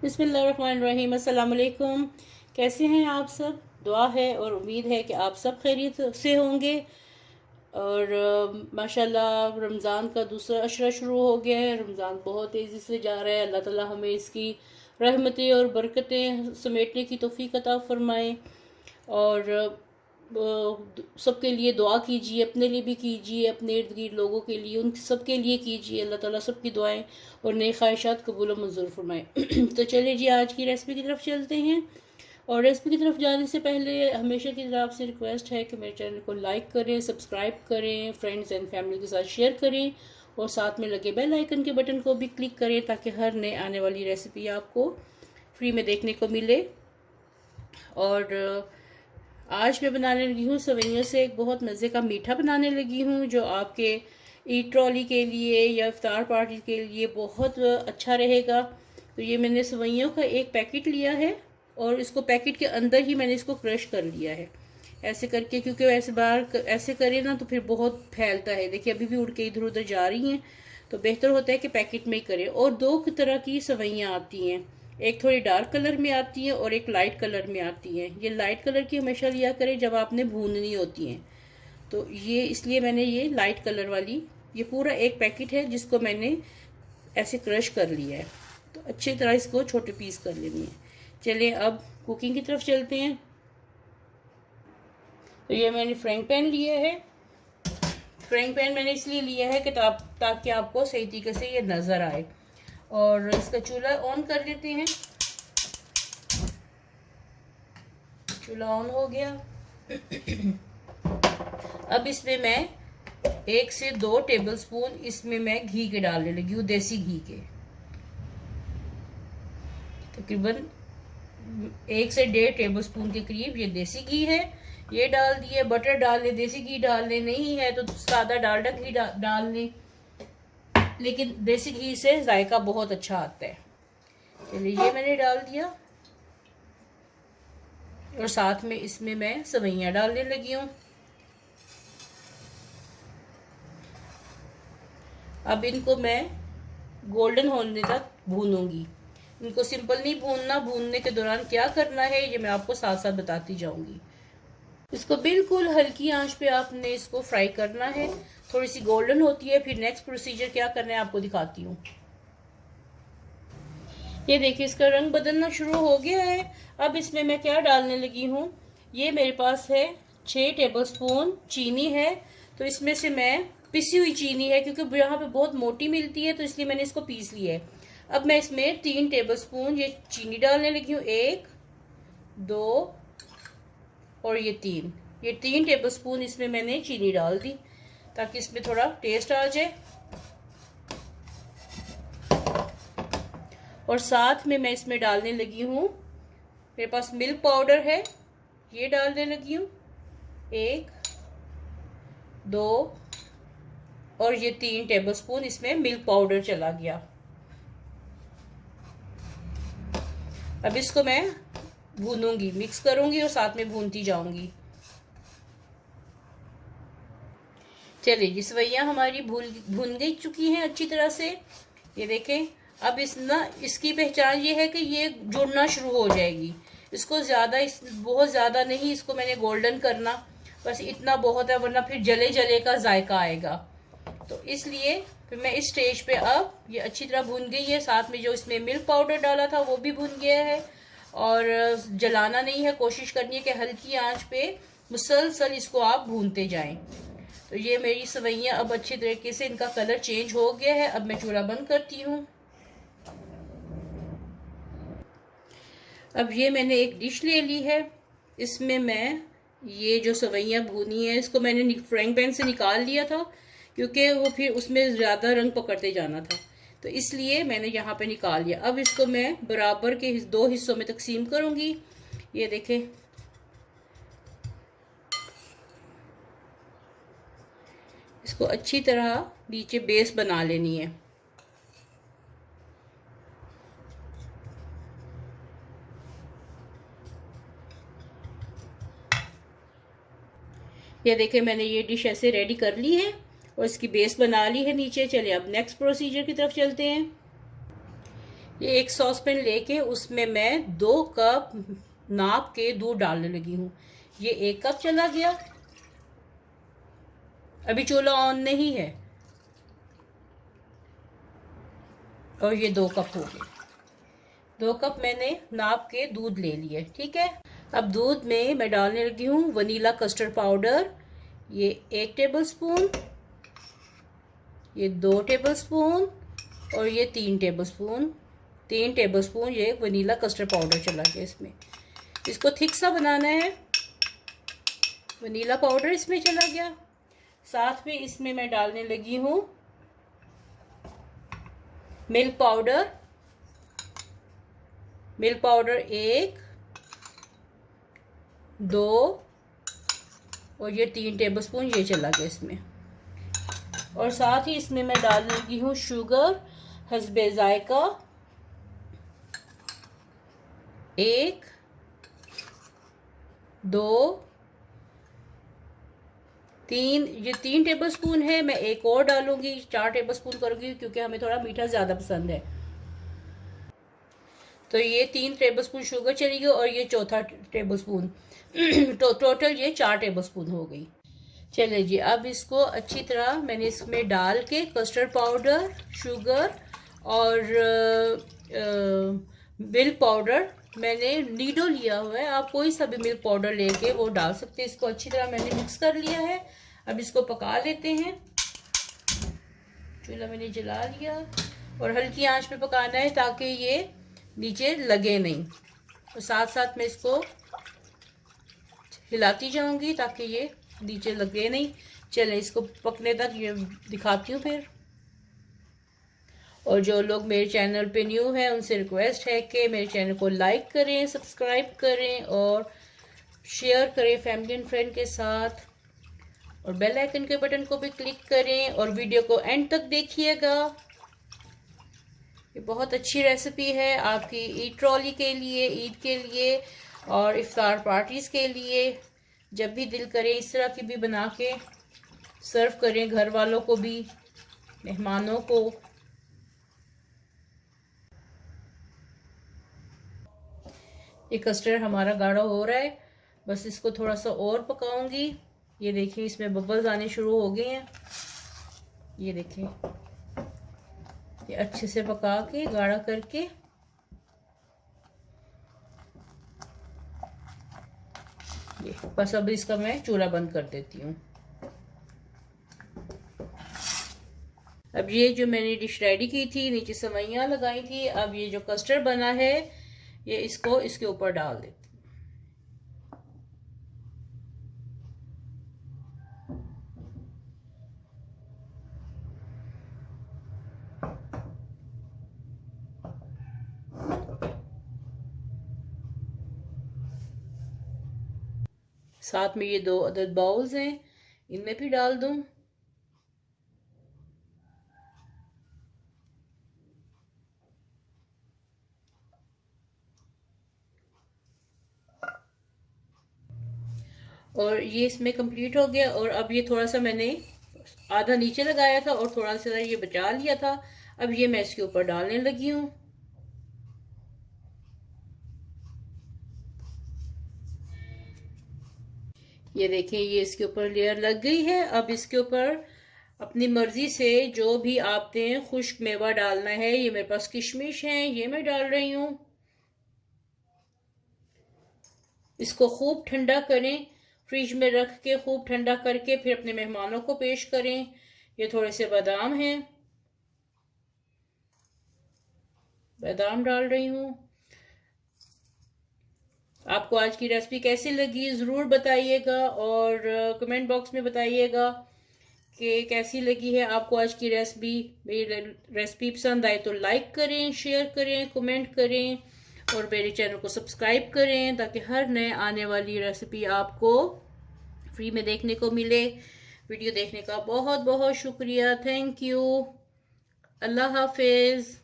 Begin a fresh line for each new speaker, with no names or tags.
बिस्मिल्लाहिर्रहमानिर्रहीम। अस्सलाम वालेकुम। कैसे हैं आप सब? दुआ है और उम्मीद है कि आप सब खैरियत से होंगे। और माशाल्लाह रमज़ान का दूसरा अशरा शुरू हो गया है। रमज़ान बहुत तेज़ी से जा रहा है। अल्लाह ताला हमें इसकी रहमतें और बरकतें समेटने की तौफीक अता फरमाए। और सबके लिए दुआ कीजिए, अपने लिए भी कीजिए, अपने इर्द गिर्द लोगों के लिए, उन सब के लिए कीजिए। अल्लाह ताला सबकी दुआएं और नए ख्वाहिशात कबूल मंजूर फरमाए। तो चलिए जी, आज की रेसिपी की तरफ चलते हैं। और रेसिपी की तरफ जाने से पहले हमेशा की तरह आपसे रिक्वेस्ट है कि मेरे चैनल को लाइक करें, सब्सक्राइब करें, फ्रेंड्स एंड फैमिली के साथ शेयर करें और साथ में लगे बेल आइकन के बटन को भी क्लिक करें ताकि हर नए आने वाली रेसिपी आपको फ्री में देखने को मिले। और आज मैं बनाने लगी हूँ सेवइयों से एक बहुत मज़े का मीठा बनाने लगी हूँ, जो आपके ईद ट्रॉली के लिए या इफ्तार पार्टी के लिए बहुत अच्छा रहेगा। तो ये मैंने सेवइयों का एक पैकेट लिया है और इसको पैकेट के अंदर ही मैंने इसको क्रश कर लिया है ऐसे करके, क्योंकि ऐसे बाहर ऐसे करें ना तो फिर बहुत फैलता है। देखिए अभी भी उड़ के इधर उधर जा रही हैं, तो बेहतर होता है कि पैकेट में ही करें। और दो तरह की सेवइयाँ आती हैं, एक थोड़ी डार्क कलर में आती है और एक लाइट कलर में आती है। ये लाइट कलर की हमेशा लिया करें जब आपने भूननी होती हैं। तो ये इसलिए मैंने ये लाइट कलर वाली, ये पूरा एक पैकेट है जिसको मैंने ऐसे क्रश कर लिया है। तो अच्छी तरह इसको छोटे पीस कर लेनी है। चलिए अब कुकिंग की तरफ चलते हैं। तो ये मैंने फ्राइंग पैन लिया है। फ्राइंग पैन मैंने इसलिए लिया है कि ताकि आपको सही तरीके से ये नज़र आए। और इसका चूल्हा ऑन कर लेते हैं। चूल्हा ऑन हो गया। अब इसमें मैं 1 से 2 टेबलस्पून इसमें मैं घी के डालने लगी हूँ, देसी घी के। तकरीबन 1 से 1.5 टेबलस्पून के करीब ये देसी घी है। ये डाल दिए। बटर डाल ले, देसी घी डाल ले, नहीं है तो सादा डालडा घी डाल ले, लेकिन देसी घी से जायका बहुत अच्छा आता है। चलिए ये मैंने डाल दिया और साथ में इसमें मैं सेवइयां डालने लगी हूँ। अब इनको मैं गोल्डन होने तक भूनूंगी। इनको सिंपल नहीं भूनना, भूनने के दौरान क्या करना है ये मैं आपको साथ साथ बताती जाऊंगी। इसको बिल्कुल हल्की आंच पे आपने इसको फ्राई करना है। थोड़ी सी गोल्डन होती है, फिर नेक्स्ट प्रोसीजर क्या करना है आपको दिखाती हूँ। ये देखिए इसका रंग बदलना शुरू हो गया है। अब इसमें मैं क्या डालने लगी हूँ, ये मेरे पास है 6 टेबलस्पून चीनी है। तो इसमें से मैं पिसी हुई चीनी है, क्योंकि यहाँ पे बहुत मोटी मिलती है तो इसलिए मैंने इसको पीस लिया है। अब मैं इसमें 3 टेबलस्पून ये चीनी डालने लगी हूँ। 1, 2 और ये 3। ये 3 टेबलस्पून इसमें मैंने चीनी डाल दी ताकि इसमें थोड़ा टेस्ट आ जाए। और साथ में मैं इसमें डालने लगी हूँ, मेरे पास मिल्क पाउडर है, ये डालने लगी हूँ। 1, 2 और ये 3 टेबलस्पून इसमें मिल्क पाउडर चला गया। अब इसको मैं भूनूंगी, मिक्स करूंगी और साथ में भूनती जाऊंगी। चलिए जी, सेवइयां हमारी भून गई चुकी हैं अच्छी तरह से। ये देखें। अब इसकी पहचान ये है कि ये जुड़ना शुरू हो जाएगी। इसको बहुत ज़्यादा नहीं इसको मैंने गोल्डन करना, बस इतना बहुत है, वरना फिर जले जले का जायका आएगा। तो इसलिए फिर मैं इस स्टेज पे अब ये अच्छी तरह भून गई है। साथ में जो इसमें मिल्क पाउडर डाला था वो भी भून गया है। और जलाना नहीं है, कोशिश करनी है कि हल्की आंच पे मुसलसल इसको आप भूनते जाएं। तो ये मेरी सेवइयां अब अच्छी तरीके से इनका कलर चेंज हो गया है। अब मैं चूल्हा बंद करती हूँ। अब ये मैंने एक डिश ले ली है। इसमें मैं ये जो सेवइयां भूनी है इसको मैंने फ्राइंग पैन से निकाल लिया था, क्योंकि वो फिर उसमें ज़्यादा रंग पकड़ते जाना था, तो इसलिए मैंने यहाँ पे निकाल लिया। अब इसको मैं बराबर के 2 हिस्सों में तकसीम करूँगी। ये देखें, इसको अच्छी तरह नीचे बेस बना लेनी है। ये देखें, मैंने ये डिश ऐसे रेडी कर ली है और इसकी बेस बना ली है नीचे। चलिए अब नेक्स्ट प्रोसीजर की तरफ चलते हैं। ये एक सॉस पैन लेके उसमें मैं 2 कप नाप के दूध डालने लगी हूँ। ये 1 कप चला गया, अभी चूल्हा ऑन नहीं है, और ये 2 कप हो गए। 2 कप मैंने नाप के दूध ले लिए, ठीक है। अब दूध में मैं डालने लगी हूँ वनीला कस्टर्ड पाउडर। ये 1 टेबलस्पून, ये 2 टेबलस्पून और ये 3 टेबलस्पून। 3 टेबलस्पून ये वनीला कस्टर्ड पाउडर चला गया इसमें। इसको थिक सा बनाना है। वनीला पाउडर इसमें चला गया। साथ में इसमें मैं डालने लगी हूँ मिल्क पाउडर। मिल्क पाउडर 1, 2 और ये 3 टेबलस्पून ये चला गया इसमें। और साथ ही इसमें मैं डाल लगी हूँ शुगर हस्बे जायका 1, 2, 3। ये 3 टेबलस्पून है, मैं एक और डालूंगी, 4 टेबलस्पून करूंगी क्योंकि हमें थोड़ा मीठा ज़्यादा पसंद है। तो ये 3 टेबलस्पून शुगर चली गई और ये चौथा टेबलस्पून तो टोटल ये 4 टेबलस्पून हो गई। चलिए जी, अब इसको अच्छी तरह मैंने इसमें डाल के कस्टर्ड पाउडर, शुगर और मिल्क पाउडर, मैंने नीडो लिया हुआ है, आप कोई सा भी मिल्क पाउडर लेके वो डाल सकते हैं। इसको अच्छी तरह मैंने मिक्स कर लिया है। अब इसको पका लेते हैं। चूल्हा मैंने जला लिया और हल्की आंच पे पकाना है ताकि ये नीचे लगे नहीं, और साथ साथ मैं इसको हिलाती जाऊंगी ताकि ये नीचे लगे नहीं। चलें इसको पकने तक ये दिखाती हूँ फिर। और जो लोग मेरे चैनल पे न्यू हैं उनसे रिक्वेस्ट है कि मेरे चैनल को लाइक करें, सब्सक्राइब करें और शेयर करें फैमिली एंड फ्रेंड के साथ, और बेल आइकन के बटन को भी क्लिक करें और वीडियो को एंड तक देखिएगा। ये बहुत अच्छी रेसिपी है आपकी ईद ट्रॉली के लिए, ईद के लिए और इफ्तार पार्टीज के लिए। जब भी दिल करे इस तरह की भी बना के सर्व करें, घर वालों को भी, मेहमानों को। ये कस्टर्ड हमारा गाढ़ा हो रहा है, बस इसको थोड़ा सा और पकाऊंगी। ये देखिए इसमें बबल्स आने शुरू हो गए हैं। ये देखिए, ये अच्छे से पका के गाढ़ा करके ये बस अब इसका मैं चूल्हा बंद कर देती हूँ। अब ये जो मैंने डिश रेडी की थी, नीचे सेवइयां लगाई थी, अब ये जो कस्टर्ड बना है ये इसको इसके ऊपर डाल देती हूँ। साथ में ये 2 अदद बाउल्स हैं, इनमें भी डाल दूं। और ये इसमें कंप्लीट हो गया। और अब ये थोड़ा सा मैंने आधा नीचे लगाया था और थोड़ा सा ये बचा लिया था। अब ये मैं इसके ऊपर डालने लगी हूँ। ये देखें, ये इसके ऊपर लेयर लग गई है। अब इसके ऊपर अपनी मर्जी से जो भी आपने खुश्क मेवा डालना है, ये मेरे पास किशमिश है, ये मैं डाल रही हूँ। इसको खूब ठंडा करें, फ्रिज में रख के खूब ठंडा करके फिर अपने मेहमानों को पेश करें। ये थोड़े से बादाम हैं, बादाम डाल रही हूँ। आपको आज की रेसिपी कैसी लगी ज़रूर बताइएगा और कमेंट बॉक्स में बताइएगा कि कैसी लगी है आपको आज की रेसिपी। मेरी रेसिपी पसंद आए तो लाइक करें, शेयर करें, कमेंट करें और मेरे चैनल को सब्सक्राइब करें ताकि हर नए आने वाली रेसिपी आपको फ्री में देखने को मिले। वीडियो देखने का बहुत बहुत शुक्रिया। Thank you. अल्लाह हाफिज़।